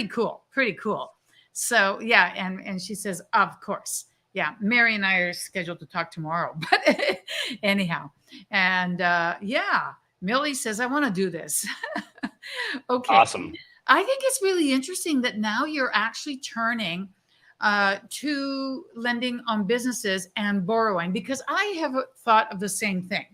cool. Pretty cool. So yeah, and she says, of course. Yeah, Mary and I are scheduled to talk tomorrow. But anyhow, and yeah, Millie says, I want to do this. Okay. Awesome. I think it's really interesting that now you're actually turning to lending on businesses and borrowing, because I have thought of the same thing.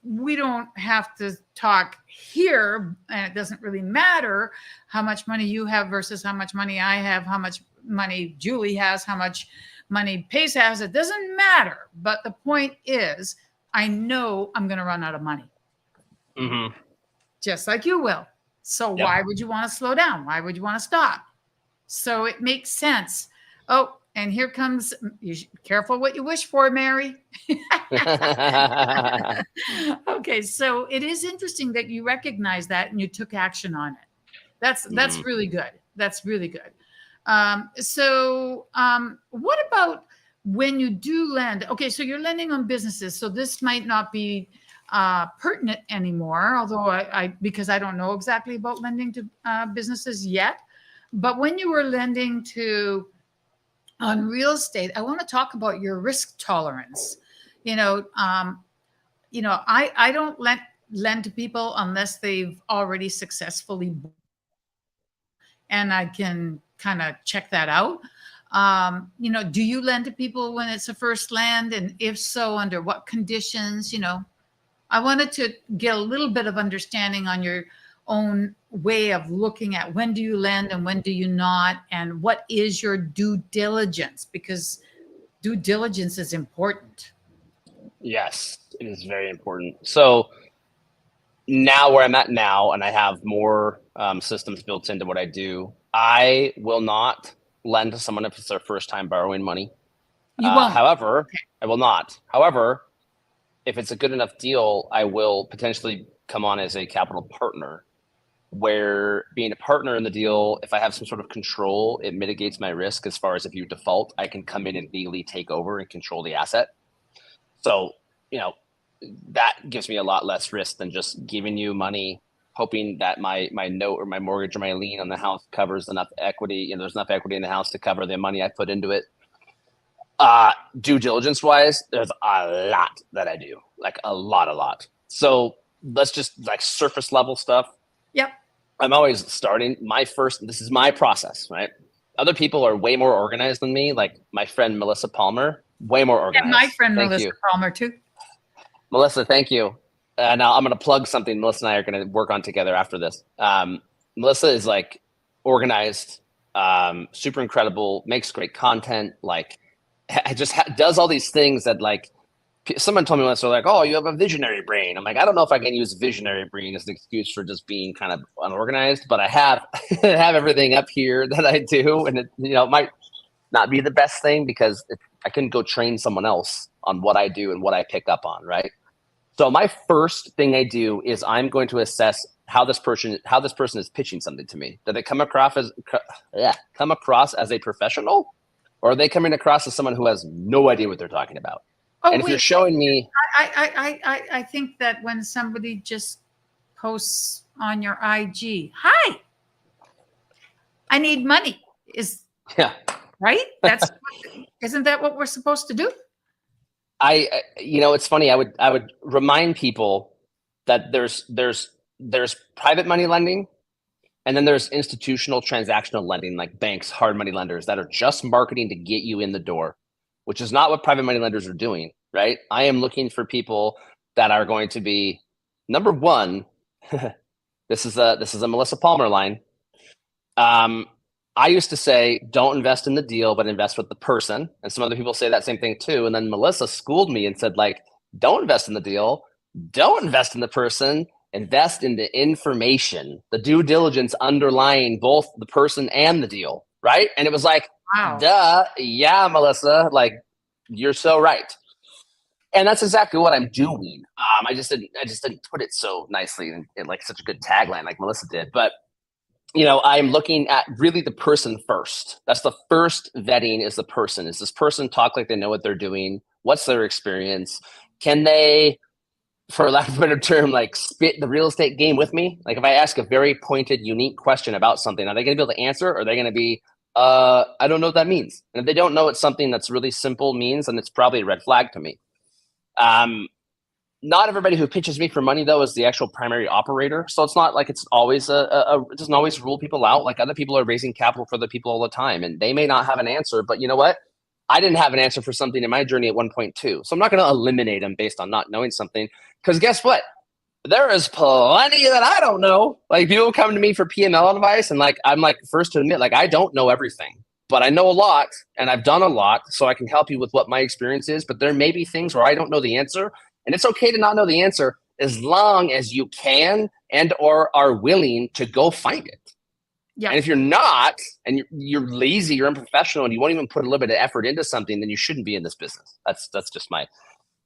We don't have to talk here, and it doesn't really matter how much money you have versus how much money I have, how much money Julie has, how much money Pace has. It doesn't matter. But the point is, I know I'm going to run out of money. Just like you will. So why would you want to slow down? Why would you want to stop? So it makes sense. Oh, and here comes, careful what you wish for, Mary. Okay, so it is interesting that you recognize that and you took action on it. That's really good. That's really good. What about when you do lend? Okay, so you're lending on businesses. So this might not be pertinent anymore, although because I don't know exactly about lending to businesses yet. But when you were lending on real estate, I want to talk about your risk tolerance. I don't lend to people unless they've already successfully, and I can kind of check that out. Do you lend to people when it's a first land? And if so, under what conditions? I wanted to get a little bit of understanding on your own way of looking at when do you lend and when do you not, and what is your due diligence, because due diligence is important. Yes, it is very important. So now where I'm at now, and I have more systems built into what I do, I will not lend to someone if it's their first time borrowing money. You won't. However, Okay. I will not. However, if it's a good enough deal, I will potentially come on as a capital partner, where being a partner in the deal, if I have some sort of control, it mitigates my risk as far as if you default, I can come in and legally take over and control the asset. So, that gives me a lot less risk than just giving you money, hoping that my note or my mortgage or my lien on the house covers enough equity. There's enough equity in the house to cover the money I put into it. Due diligence wise, there's a lot that I do, like a lot. So let's just like surface level stuff. Yep. I'm always starting this is my process, right? Other people are way more organized than me. Like my friend, Melissa Palmer, way more organized. And my friend, Thank Melissa you. Palmer too. Melissa, thank you. Now I'm going to plug something Melissa and I are going to work on together after this. Melissa is like organized, super incredible, makes great content, like does all these things that like someone told me once, they're like, oh, you have a visionary brain. I'm like, I don't know if I can use visionary brain as an excuse for just being kind of unorganized, but I have have everything up here that I do. And it might not be the best thing because I couldn't go train someone else on what I do and what I pick up on. Right. So my first thing I do is I'm going to assess how this person is pitching something to me. Do they come across as a professional, or are they coming across as someone who has no idea what they're talking about? Oh, and if you're showing me, I think that when somebody just posts on your IG, hi, I need money, right? Isn't that what we're supposed to do? It's funny. I would remind people that there's private money lending, and then there's institutional transactional lending, like banks, hard money lenders that are just marketing to get you in the door, which is not what private money lenders are doing, right? I am looking for people that are going to be, number one, this is a Melissa Palmer line. I used to say, don't invest in the deal, but invest with the person. And some other people say that same thing too. And then Melissa schooled me and said, like, don't invest in the deal, Don't invest in the person, invest in the information, the due diligence underlying both the person and the deal, right? And it was like, Wow. duh, yeah, Melissa, like you're so right. And that's exactly what I'm doing. I just didn't put it so nicely in like such a good tagline like Melissa did. But I'm looking at really the person first. That's the first vetting is the person. Is this person talk like they know what they're doing? What's their experience? Can they, for lack of a better term, like spit the real estate game with me? Like if I ask a very pointed, unique question about something, are they going to be able to answer? Or are they going to be, I don't know what that means? And if they don't know what something that's really simple means, then it's probably a red flag to me. Not everybody who pitches me for money though is the actual primary operator. So it's not like it's always it doesn't always rule people out. Like other people are raising capital for other people all the time, and they may not have an answer. But you know what? I didn't have an answer for something in my journey at one point too. So I'm not going to eliminate them based on not knowing something. Because guess what? There is plenty that I don't know. Like people come to me for PML advice, and like I'm like first to admit, like I don't know everything, but I know a lot, and I've done a lot, so I can help you with what my experience is. But there may be things where I don't know the answer, and it's okay to not know the answer as long as you can and or are willing to go find it. Yeah. And if you're not, and you're lazy, you're unprofessional, and you won't even put a little bit of effort into something, then you shouldn't be in this business. That's just my.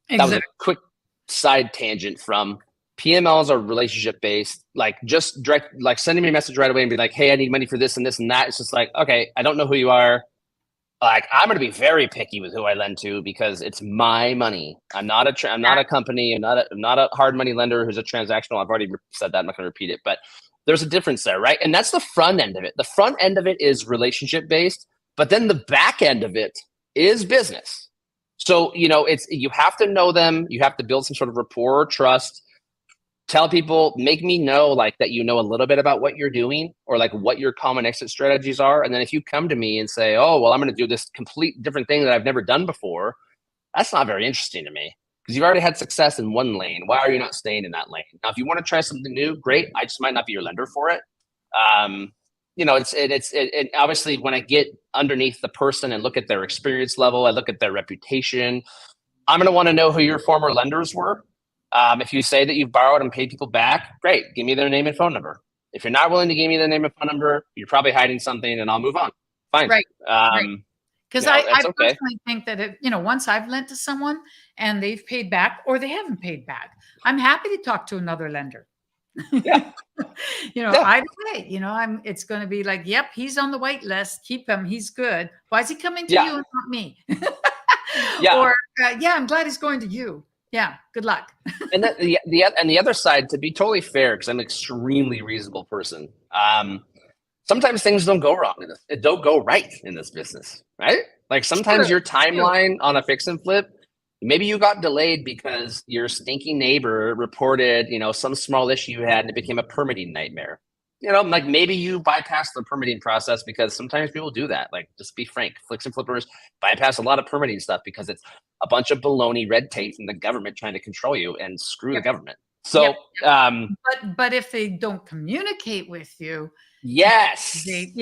That was a quick side tangent from PMLs are relationship based. Like just direct, like sending me a message right away and be like, "Hey, I need money for this and this and that." It's just like, okay, I don't know who you are. Like I'm going to be very picky with who I lend to because it's my money. I'm not a company. I'm not a hard money lender who's a transactional. I've already said that. I'm not going to repeat it, but there's a difference there, right? And that's the front end of it. The front end of it is relationship based, but then the back end of it is business. So, you have to know them. You have to build some sort of rapport or trust. Tell people, make me know like that you know a little bit about what you're doing or like what your common exit strategies are. And then if you come to me and say, oh, well, I'm going to do this complete different thing that I've never done before, that's not very interesting to me because you've already had success in one lane. Why are you not staying in that lane? Now, if you want to try something new, great. I just might not be your lender for it. It's obviously when I get underneath the person and look at their experience level, I look at their reputation. I'm going to want to know who your former lenders were. If you say that you've borrowed and paid people back, great. Give me their name and phone number. If you're not willing to give me their name and phone number, you're probably hiding something and I'll move on. Fine. Right. Because I okay. personally think that once I've lent to someone and they've paid back or they haven't paid back, I'm happy to talk to another lender. Yeah. Either way, it's going to be like, yep, he's on the white list. Keep him. He's good. Why is he coming to you and not me? Or, I'm glad he's going to you. Yeah. Good luck. And the other side, to be totally fair, because I'm an extremely reasonable person. Sometimes things don't go wrong it don't go right in this business, right? Like sometimes your timeline on a fix and flip, maybe you got delayed because your stinky neighbor reported, some small issue you had and it became a permitting nightmare. Like maybe you bypass the permitting process because sometimes people do that. Like, just be frank, flicks and flippers bypass a lot of permitting stuff because it's a bunch of baloney red tape from the government trying to control you and screw the government. So, but if they don't communicate with you, yes, they,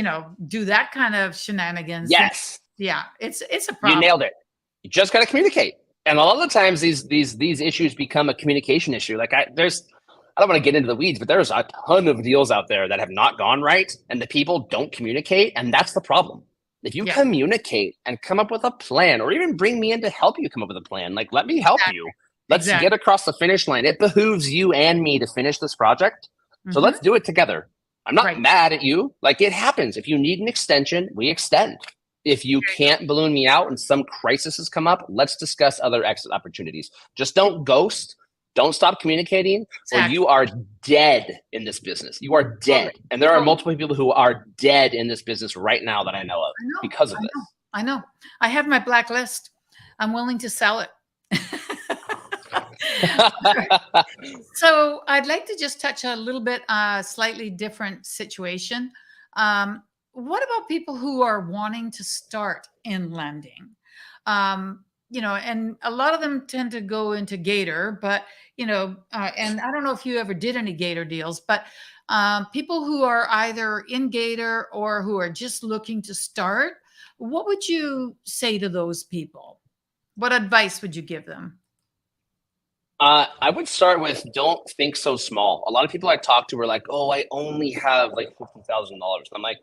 do that kind of shenanigans. Yes. It's a problem. You nailed it. You just got to communicate. And a lot of the times these issues become a communication issue. Like I don't want to get into the weeds, but there's a ton of deals out there that have not gone right and the people don't communicate. And that's the problem. If you communicate and come up with a plan or even bring me in to help you come up with a plan, like let me help you. Let's get across the finish line. It behooves you and me to finish this project. So let's do it together. I'm not mad at you. Like it happens. If you need an extension, we extend. If you can't balloon me out and some crisis has come up, let's discuss other exit opportunities. Just don't ghost. Don't stop communicating or you are dead in this business. You are dead. And there are multiple people who are dead in this business right now that I know of because of this. I know. I have my blacklist. I'm willing to sell it. So I'd like to just touch a little bit, slightly different situation. What about people who are wanting to start in lending? And a lot of them tend to go into Gator, but, and I don't know if you ever did any Gator deals, but people who are either in Gator or who are just looking to start, what would you say to those people? What advice would you give them? I would start with don't think so small. A lot of people I talk to are like, "Oh, I only have like $50,000." I'm like,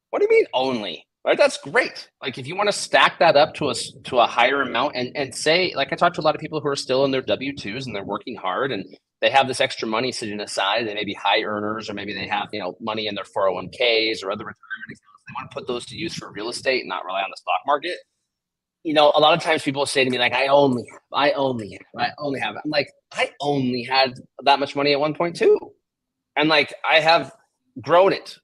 "What do you mean only?" Right? That's great. Like if you want to stack that up to a higher amount and say, like I talk to a lot of people who are still in their W-2s and they're working hard and they have this extra money sitting aside. They may be high earners or maybe they have money in their 401ks or other retirement accounts. They want to put those to use for real estate and not rely on the stock market. A lot of times people say to me like, I only have. I'm like, I only had that much money at one point too, and like I have grown it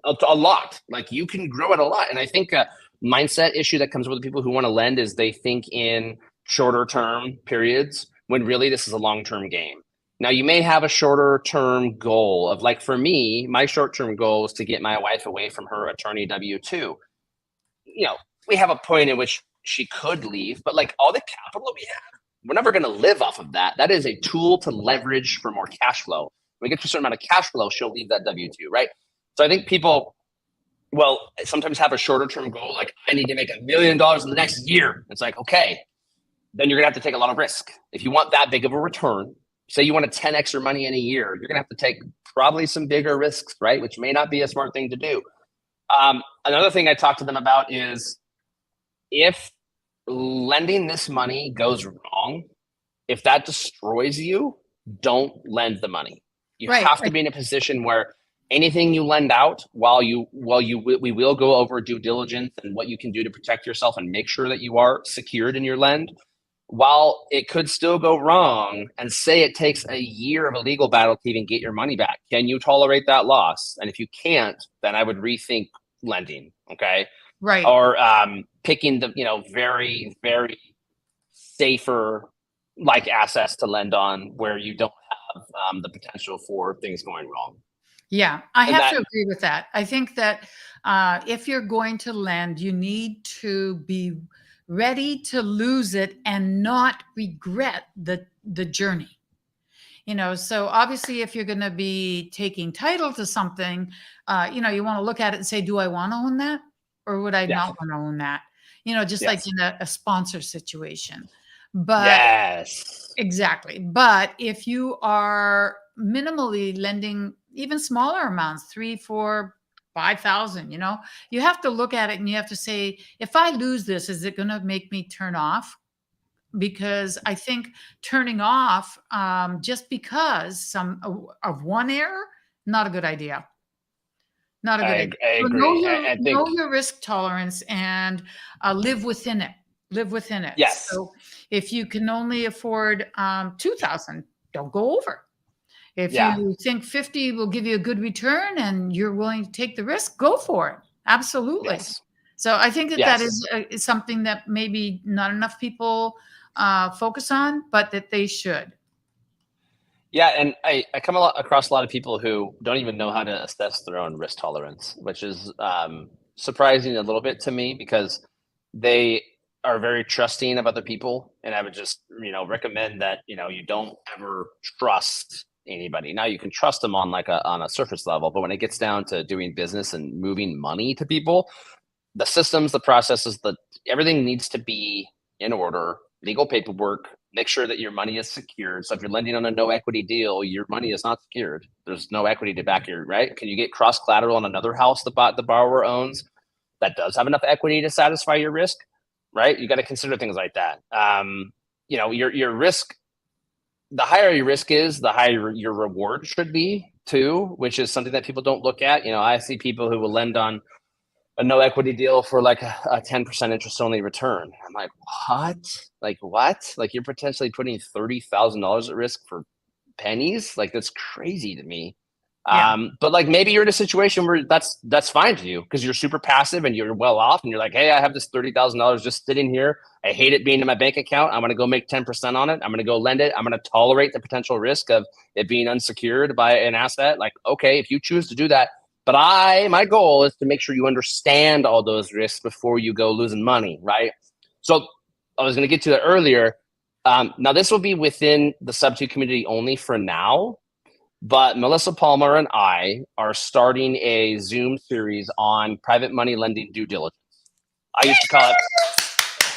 a lot. Like you can grow it a lot, and I think a mindset issue that comes with the people who want to lend is they think in shorter term periods when really this is a long term game. Now you may have a shorter term goal of like for me, my short term goal is to get my wife away from her attorney W-2. We have a point in which she could leave, but like all the capital that we have, we're never going to live off of that. That is a tool to leverage for more cash flow. When we get to a certain amount of cash flow, she'll leave that W-2, right? So I think people, sometimes have a shorter term goal, like I need to make $1 million in the next year. It's like, okay, then you're going to have to take a lot of risk. If you want that big of a return, say you want to 10x your money in a year, you're going to have to take probably some bigger risks, right? Which may not be a smart thing to do. Another thing I talk to them about is if lending this money goes wrong, if that destroys you, don't lend the money. You have to be in a position where anything you lend out, we will go over due diligence and what you can do to protect yourself and make sure that you are secured in your lend. While it could still go wrong, and say it takes a year of a legal battle to even get your money back, can you tolerate that loss? And if you can't, then I would rethink lending. Okay. Right. Or picking the very, very safer like assets to lend on where you don't have the potential for things going wrong. Yeah, I have to agree with that. I think that if you're going to lend, you need to be ready to lose it and not regret the journey. So obviously, if you're going to be taking title to something, you want to look at it and say, do I want to own that? Or would I not want to own that? Just like in a sponsor situation. But yes, exactly. But if you are minimally lending even smaller amounts, 3, 4, 5,000, you have to look at it and you have to say, if I lose this, is it going to make me turn off? Because I think turning off just because of one error, not a good idea. Not a good idea. I So agree. know your risk tolerance and live within it. Live within it. Yes. So if you can only afford 2,000, don't go over. If you think 50 will give you a good return and you're willing to take the risk, go for it. Absolutely. Yes. So I think that is something that maybe not enough people focus on, but that they should. Yeah, and I come across a lot of people who don't even know how to assess their own risk tolerance, which is surprising a little bit to me because they are very trusting of other people, and I would just recommend that you don't ever trust anybody. Now you can trust them on on a surface level, but when it gets down to doing business and moving money to people, the systems, the processes, everything needs to be in order. Legal paperwork, make sure that your money is secured. So if you're lending on a no equity deal, your money is not secured. There's no equity to back your right. Can you get cross collateral on another house the borrower owns that does have enough equity to satisfy your risk? Right. You got to consider things like that. Your risk, the higher your risk is, the higher your reward should be too, which is something that people don't look at. I see people who will lend on a no equity deal for like a 10% interest only return. I'm like, what? Like what? Like you're potentially putting $30,000 at risk for pennies? Like that's crazy to me. Yeah. But like maybe you're in a situation where that's fine for you because you're super passive and you're well off and you're like, hey, I have this $30,000 just sitting here. I hate it being in my bank account. I'm going to go make 10% on it. I'm going to go lend it. I'm going to tolerate the potential risk of it being unsecured by an asset. Like, okay, if you choose to do that, but my goal is to make sure you understand all those risks before you go losing money, right? So I was going to get to that earlier. Now this will be within the Sub-2 community only for now, but Melissa Palmer and I are starting a Zoom series on private money lending due diligence. I used to call it.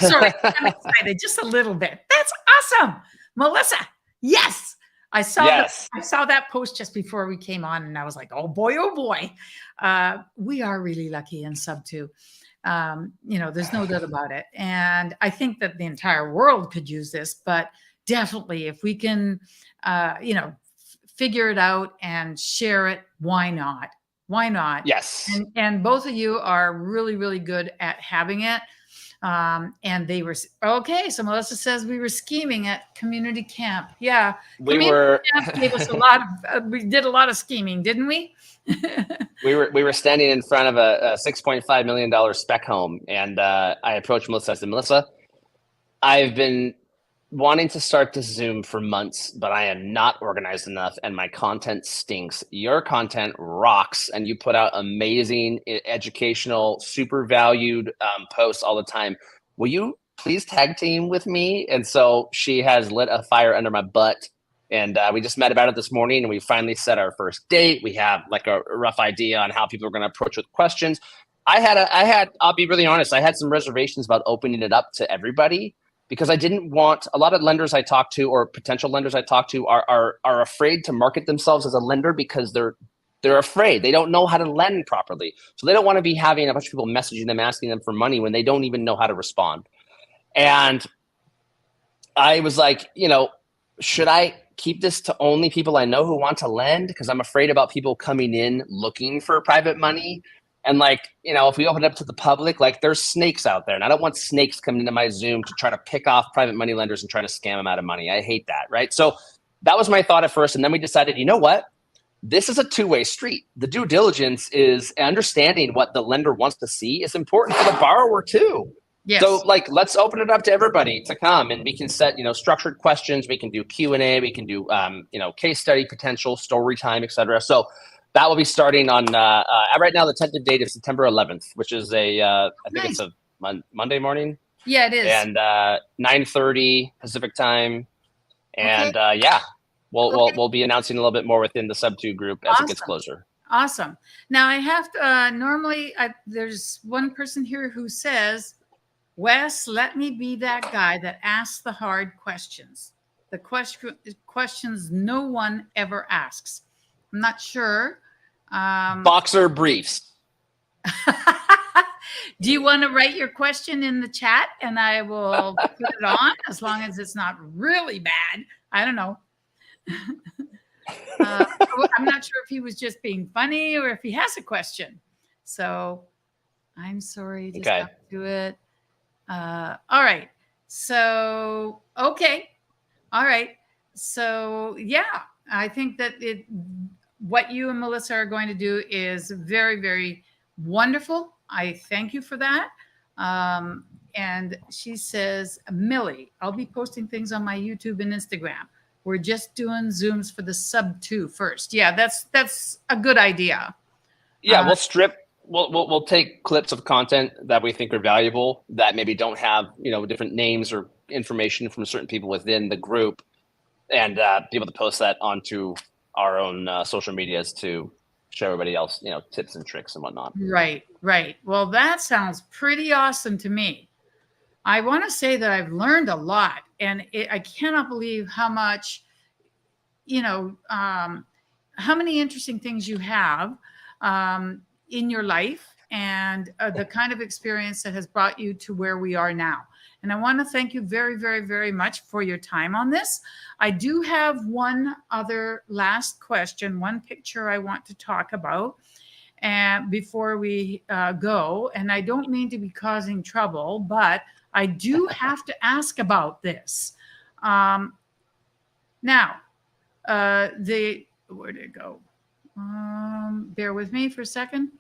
Sorry, I'm excited just a little bit. That's awesome. Melissa, Yes. Yes. I saw that post just before we came on, and I was like, oh boy, oh boy. We are really lucky in sub two. There's no doubt about it. And I think that the entire world could use this, but definitely if we can, figure it out and share it, why not? Why not? Yes. And both of you are really, really good at having it. And they were okay. So Melissa says we were scheming at community camp. Yeah, We community were camp gave us a lot of. We did a lot of scheming, didn't we? we were standing in front of a $6.5 million spec home, and I approached Melissa. I said, Melissa, I've been wanting to start this Zoom for months, but I am not organized enough, and my content stinks. Your content rocks, and you put out amazing, educational, super valued posts all the time. Will you please tag team with me? And so she has lit a fire under my butt, and we just met about it this morning, and we finally set our first date. We have like a rough idea on how people are going to approach with questions. I'll be really honest, I had some reservations about opening it up to everybody, because I didn't want a lot of lenders I talk to, or potential lenders I talk to, are afraid to market themselves as a lender because they're afraid. They don't know how to lend properly. So they don't want to be having a bunch of people messaging them, asking them for money when they don't even know how to respond. And I was like, should I keep this to only people I know who want to lend? Because I'm afraid about people coming in looking for private money. And if we open it up to the public, there's snakes out there, and I don't want snakes coming into my Zoom to try to pick off private money lenders and try to scam them out of money. I hate that, right? So that was my thought at first. And then we decided, you know what? This is a two-way street. The due diligence is understanding what the lender wants to see is important for the borrower too. Yes. So let's open it up to everybody to come, and we can set, structured questions. We can do Q&A. We can do, case study potential, story time, etc. So that will be starting on right now. The tentative date is September 11th, which is I think it's a Monday morning. Yeah, it is. And 9:30 Pacific time. And we'll be announcing a little bit more within the sub 2 group as it gets closer. Awesome. Now I have to normally there's one person here who says, Wes, let me be that guy that asks the hard questions. The questions no one ever asks. I'm not sure. Boxer briefs. Do you want to write your question in the chat and I will put it on, as long as it's not really bad? I don't know. I'm not sure if he was just being funny or if he has a question. So I'm sorry. Just have to do it. All right. So, okay. All right. So, yeah, I think that what you and Melissa are going to do is very, very wonderful. I thank you for that. And she says, Millie, I'll be posting things on my YouTube and Instagram. We're just doing Zooms for the sub 2 first. Yeah, that's a good idea. Yeah, we'll take clips of content that we think are valuable that maybe don't have, different names or information from certain people within the group, and be able to post that onto our own social medias to show everybody else, tips and tricks and whatnot. Right. Well, that sounds pretty awesome to me. I want to say that I've learned a lot, and I cannot believe how much, how many interesting things you have in your life, and the kind of experience that has brought you to where we are now. And I want to thank you very, very, very much for your time on this. I do have one other last question, one picture I want to talk about before we go. And I don't mean to be causing trouble, but I do have to ask about this. Now, where'd it go? Bear with me for a second.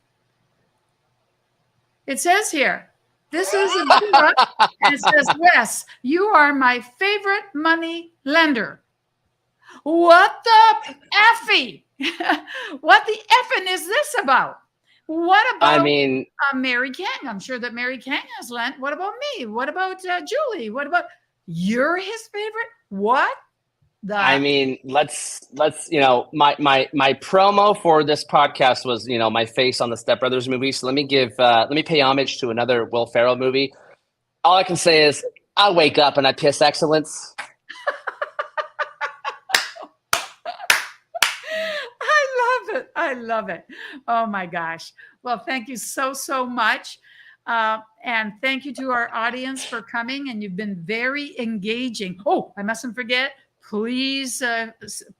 It says here, this is a book, and it says, Wes, you are my favorite money lender. What the effie? What the effing is this about? What about Mary King? I'm sure that Mary King has lent. What about me? What about Julie? What about you're his favorite? What? Let's my promo for this podcast was, my face on the Step Brothers movie. So let me pay homage to another Will Ferrell movie. All I can say is I wake up and I piss excellence. I love it. Oh my gosh. Well, thank you so, so much. And thank you to our audience for coming. And you've been very engaging. Oh, I mustn't forget. Please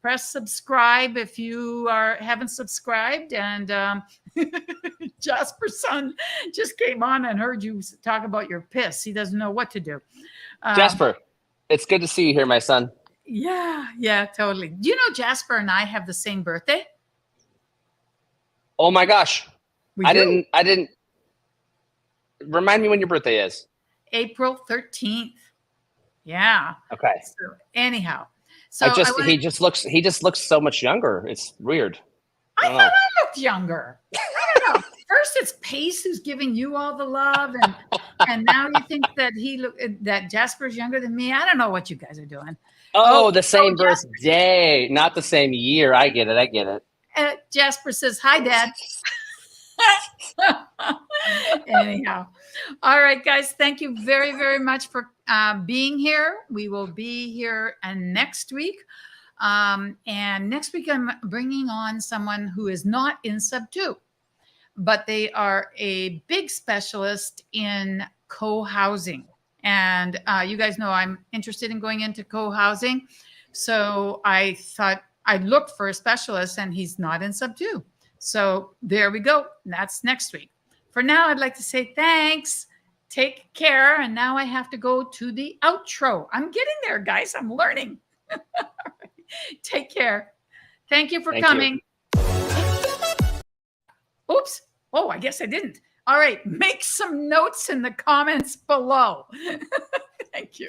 press subscribe if you haven't subscribed. And Jasper's son just came on and heard you talk about your piss. He doesn't know what to do. Jasper, it's good to see you here, my son. Yeah, totally. Do you know Jasper and I have the same birthday? Oh my gosh. We I do. didn't. Remind me when your birthday is. April 13th. Yeah. Okay. So anyhow, so he just looks so much younger. It's weird. I thought I looked younger. I don't know. First it's Pace who's giving you all the love, and now you think that that Jasper's younger than me. I don't know what you guys are doing. Oh, the same birthday, not the same year. I get it. Jasper says, "Hi, Dad." Anyhow, all right, guys. Thank you very, very much for being here. We will be here next week. And next week, I'm bringing on someone who is not in Sub 2, but they are a big specialist in co-housing. And you guys know I'm interested in going into co-housing. So I thought I'd look for a specialist, and he's not in Sub 2. So there we go. That's next week. For now, I'd like to say thanks. Take care. And now I have to go to the outro. I'm getting there, guys. I'm learning. Take care. Thank you for coming. Oops. Oh, I guess I didn't. All right. Make some notes in the comments below. Thank you.